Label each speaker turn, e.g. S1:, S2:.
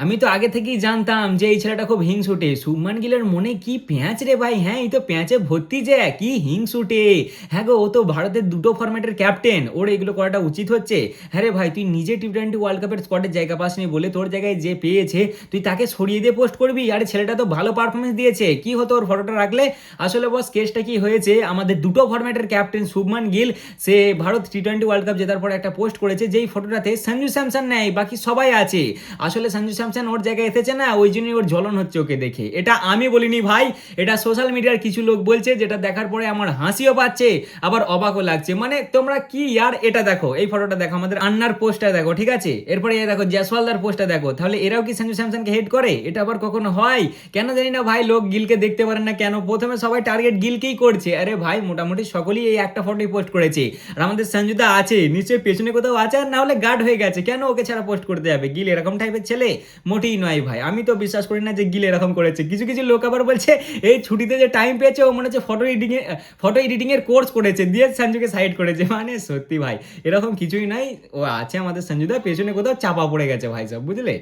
S1: আমি তো আগে থেকেই জানতাম যে এই ছেলেটা খুব হিংসুটে। শুভমান গিলের মনে কি পেঁয়াজ রে ভাই, হ্যাঁ এই তো পেঁয়াজে ভর্তি, যে কি হিংসুটে। হ্যাঁ গো, ও তো ভারতের দুটো ফরম্যাটের ক্যাপ্টেন, ওর এগুলো করাটা উচিত হচ্ছে? হ্যাঁ রে ভাই, তুই নিজে টি-20 ওয়ার্ল্ড কাপের স্কোয়াডের জায়গা পাসনি বলে তোর জায়গায় যে পেয়েছে তুই তাকে সরিয়ে দিয়ে পোস্ট করবি? আরে ছেলেটা তো ভালো পারফরমেন্স দিয়েছে, কি হতো ওর ফটোটা রাখলে? আসলে বস কেসটা কি হয়েছে, আমাদের দুটো ফরম্যাটের ক্যাপ্টেন শুভমান গিল সে ভারত টি-20 ওয়ার্ল্ড কাপ জেতার পর একটা পোস্ট করেছে, যেই ফটোটাতে সঞ্জু স্যামসন নেই, বাকি সবাই আছে। আসলে সঞ্জু স্যামসন ওর জায়গায় এসেছে না, ওই জন্যই ওর জ্বলন হচ্ছে ওকে দেখে। এটা আমি বলিনি ভাই, এটা সোশ্যাল মিডিয়ার কিছু লোক বলছে, যেটা দেখার পরে আমার হাসিও পাচ্ছে আবার অবাকও লাগছে। মানে তোমরা কি ইয়ার, এটা দেখো, এই ফটোটা দেখো, আমাদের আন্নার পোস্টটা দেখো, ঠিক আছে? এরপরে এই দেখো জয়সওয়ালদার পোস্টটা দেখো, তাহলে এরাও কি সঞ্জু স্যামসনকে হেড করে? এটা আবার কখনো হয়? কেন জানি না ভাই, লোক গিলকে দেখতে পারেন না কেন, প্রথমে সবাই টার্গেট গিলকেই করছে। আরে ভাই, মোটামুটি সকলেই এই একটা ফটোই পোস্ট করেছে, আর আমাদের সঞ্জুদা আছে নিশ্চয়ই পেছনে কোথাও আছে, আর না হলে গার্ড হয়ে গেছে। কেন ওকে ছাড়া পোস্ট করতে যাবে? গিল এরকম টাইপের ছেলে মোটেই নয় ভাই, আমি তো বিশ্বাস করি না যে গিল এরকম করেছে। কিছু কিছু লোক আবার বলছে এই ছুটিতে যে টাইম পেয়েছে ও মনে হচ্ছে ফটো এডিটিং এর কোর্স করেছে, দিয়ে সঞ্জুকে সাইড করেছে। মানে সত্যি ভাই, এরকম কিছুই নাই, ও আছে আমাদের সঞ্জুদা, পেছনে কোথাও চাপা পড়ে গেছে ভাই সব, বুঝলে?